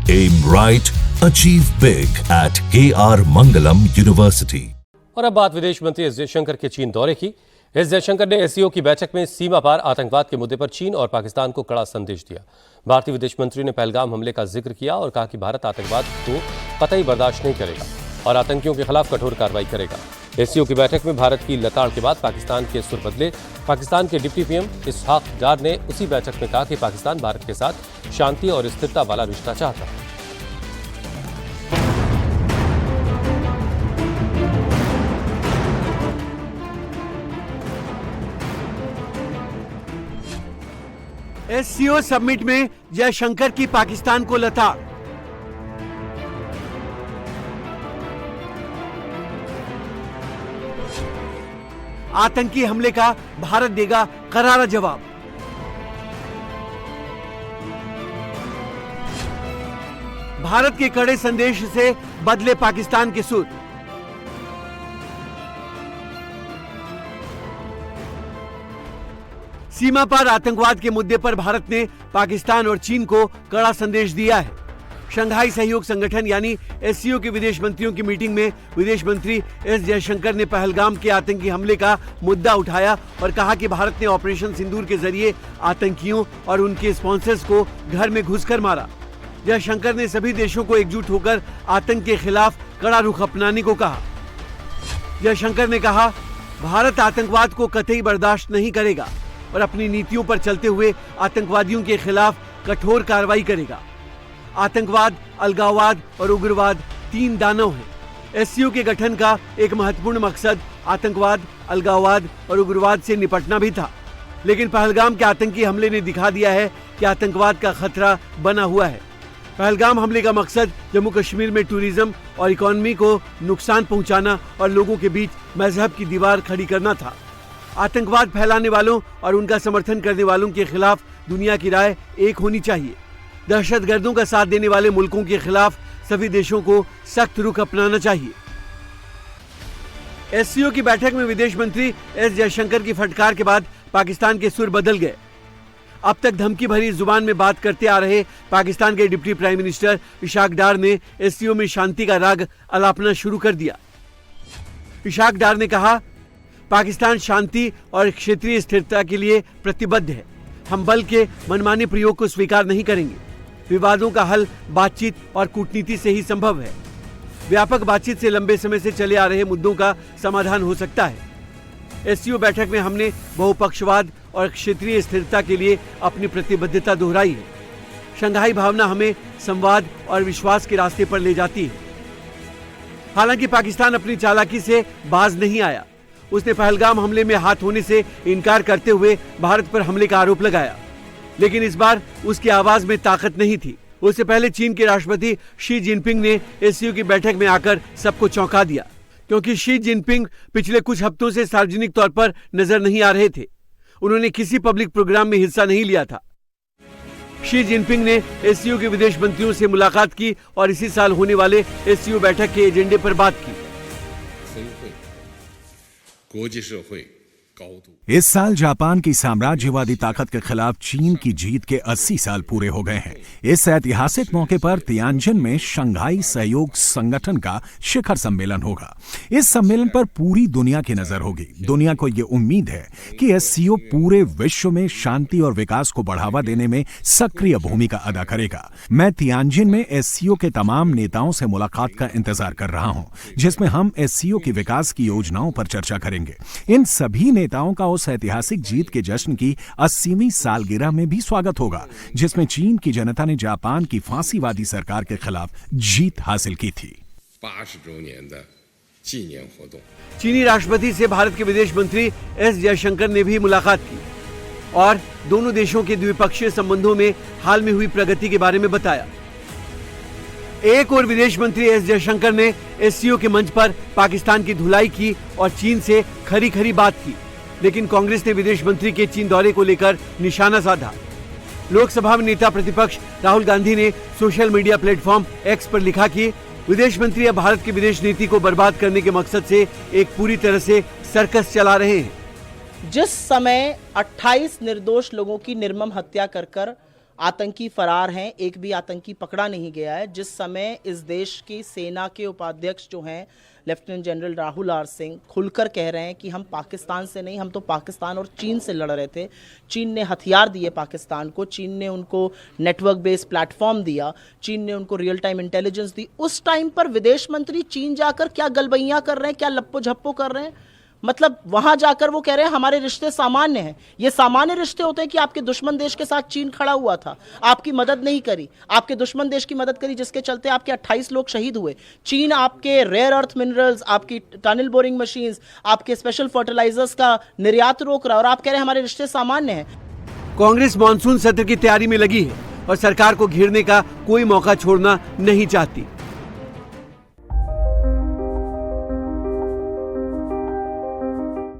Aim right, achieve big at KR Mangalam University. और अब बात विदेश मंत्री एस जयशंकर के चीन दौरे की। एस जयशंकर ने एससीओ की बैठक में सीमा पार आतंकवाद के मुद्दे पर चीन और पाकिस्तान को कड़ा संदेश दिया। भारतीय विदेश मंत्री ने पहलगाम हमले का जिक्र किया और कहा कि भारत आतंकवाद को कतई बर्दाश्त नहीं करेगा और आतंकियों के खिलाफ कठोर कार्रवाई करेगा। एससीओ की बैठक में भारत की लताड़ के बाद पाकिस्तान के सुर बदले। पाकिस्तान के डिप्टी पीएम इसहाक डार ने उसी बैठक में कहा कि पाकिस्तान भारत के साथ शांति और स्थिरता वाला रिश्ता चाहता है। एससीओ समिट में जयशंकर की पाकिस्तान को लताड़। आतंकी हमले का भारत देगा करारा जवाब। भारत के कड़े संदेश से बदले पाकिस्तान के सुर। सीमा पार आतंकवाद के मुद्दे पर भारत ने पाकिस्तान और चीन को कड़ा संदेश दिया है। शंघाई सहयोग संगठन यानी एससीओ के विदेश मंत्रियों की मीटिंग में विदेश मंत्री एस जयशंकर ने पहलगाम के आतंकी हमले का मुद्दा उठाया और कहा कि भारत ने ऑपरेशन सिंदूर के जरिए आतंकियों और उनके स्पॉन्सर्स को घर में घुसकर मारा। जयशंकर ने सभी देशों को एकजुट होकर आतंक के खिलाफ कड़ा रुख अपनाने को कहा। जयशंकर ने कहा, भारत आतंकवाद को कतई बर्दाश्त नहीं करेगा और अपनी नीतियों पर चलते हुए आतंकवादियों के खिलाफ कठोर कार्रवाई करेगा। आतंकवाद, अलगाववाद और उग्रवाद तीन दानव हैं। एससीओ के गठन का एक महत्वपूर्ण मकसद आतंकवाद, अलगाववाद और उग्रवाद से निपटना भी था, लेकिन पहलगाम के आतंकी हमले ने दिखा दिया है कि आतंकवाद का खतरा बना हुआ है। पहलगाम हमले का मकसद जम्मू कश्मीर में टूरिज्म और इकोनॉमी को नुकसान पहुंचाना और लोगों के बीच मजहब की दीवार खड़ी करना था। आतंकवाद फैलाने वालों और उनका समर्थन करने वालों के खिलाफ दुनिया की राय एक होनी चाहिए। दहशतगर्दों का साथ देने वाले मुल्कों के खिलाफ सभी देशों को सख्त रुख अपनाना चाहिए। एससीओ की बैठक में विदेश मंत्री एस जयशंकर की फटकार के बाद पाकिस्तान के सुर बदल गए। अब तक धमकी भरी जुबान में बात करते आ रहे पाकिस्तान के डिप्टी प्राइम मिनिस्टर इसहाक डार ने एससीओ में शांति का राग अलापना शुरू कर दिया। इसहाक डार ने कहा, पाकिस्तान शांति और क्षेत्रीय स्थिरता के लिए प्रतिबद्ध है। हम बल के मनमाने प्रयोग को स्वीकार नहीं करेंगे। विवादों का हल बातचीत और कूटनीति से ही संभव है। व्यापक बातचीत से लंबे समय से चले आ रहे मुद्दों का समाधान हो सकता है। एससीओ बैठक में हमने बहुपक्षवाद और क्षेत्रीय स्थिरता के लिए अपनी प्रतिबद्धता दोहराई है। शंघाई भावना हमें संवाद और विश्वास के रास्ते पर ले जाती है। हालांकि पाकिस्तान अपनी चालाकी से बाज नहीं आया। उसने पहलगाम हमले में हाथ होने से इनकार करते हुए भारत पर हमले का आरोप लगाया, लेकिन इस बार उसकी आवाज में ताकत नहीं थी। उससे पहले चीन के राष्ट्रपति शी जिनपिंग ने एससीओ की बैठक में आकर सबको चौंका दिया, क्योंकि शी जिनपिंग पिछले कुछ हफ्तों से सार्वजनिक तौर पर नजर नहीं आ रहे थे। उन्होंने किसी पब्लिक प्रोग्राम में हिस्सा नहीं लिया था। शी जिनपिंग ने एससीओ के विदेश मंत्रियों से मुलाकात की और इसी साल होने वाले एससीओ बैठक के एजेंडे पर बात की। इस साल जापान की साम्राज्यवादी ताकत के खिलाफ चीन की जीत के 80 साल पूरे हो गए हैं। इस ऐतिहासिक मौके पर तियानजिन में शंघाई सहयोग संगठन का शिखर सम्मेलन होगा। इस सम्मेलन पर पूरी दुनिया की नजर होगी। दुनिया को ये उम्मीद है कि एससीओ पूरे विश्व में शांति और विकास को बढ़ावा देने में सक्रिय भूमिका अदा करेगा। मैं तियानजिन में एससीओ के तमाम नेताओं से मुलाकात का इंतजार कर रहा हूं, जिसमें हम एससीओ की विकास की योजनाओं पर चर्चा करेंगे। इन सभी नेताओं का उस ऐतिहासिक जीत के जश्न की 80वीं सालगिरह में भी स्वागत होगा, जिसमें चीन की जनता ने जापान की फांसीवादी सरकार के खिलाफ जीत हासिल की थी। चीनी राष्ट्रपति से भारत के विदेश मंत्री एस जयशंकर ने भी मुलाकात की और दोनों देशों के द्विपक्षीय संबंधों में हाल में हुई प्रगति के बारे में बताया। एक और विदेश मंत्री एस जयशंकर ने एससीओ के मंच पर पाकिस्तान की धुलाई की और चीन से खरी खरी बात की, लेकिन कांग्रेस ने विदेश मंत्री के चीन दौरे को लेकर निशाना साधा। लोकसभा में नेता प्रतिपक्ष राहुल गांधी ने सोशल मीडिया प्लेटफॉर्म एक्स पर लिखा कि विदेश मंत्री अब भारत की विदेश नीति को बर्बाद करने के मकसद से एक पूरी तरह से सर्कस चला रहे हैं। जिस समय 28 निर्दोष लोगों की निर्मम हत्या कर आतंकी फरार हैं, एक भी आतंकी पकड़ा नहीं गया है। जिस समय इस देश की सेना के उपाध्यक्ष जो हैं lieutenant general Rahul R Singh खुलकर कह रहे हैं कि हम पाकिस्तान से नहीं, हम तो पाकिस्तान और चीन से लड़ रहे थे। चीन ने हथियार दिए पाकिस्तान को, चीन ने उनको नेटवर्क बेस्ड प्लेटफॉर्म दिया, चीन ने उनको रियल टाइम इंटेलिजेंस दी। उस टाइम पर विदेश मंत्री चीन जाकर क्या गलबैयां कर रहे हैं, क्या लप्पो झप्पो कर रहे हैं? मतलब वहां जाकर वो कह रहे हैं हमारे रिश्ते सामान्य हैं। ये सामान्य रिश्ते होते हैं कि आपके दुश्मन देश के साथ चीन खड़ा हुआ था, आपकी मदद नहीं करी, आपके दुश्मन देश की मदद करी, जिसके चलते आपके 28 लोग शहीद हुए। चीन आपके रेयर अर्थ मिनरल्स, आपकी टनल बोरिंग मशीन्स, आपके स्पेशल फर्टिलाइजर्स का निर्यात रोक रहा है और आप कह रहे हैं हमारे रिश्ते सामान्य हैं। कांग्रेस मानसून सत्र की तैयारी में लगी है और सरकार को घेरने का कोई मौका छोड़ना नहीं चाहती।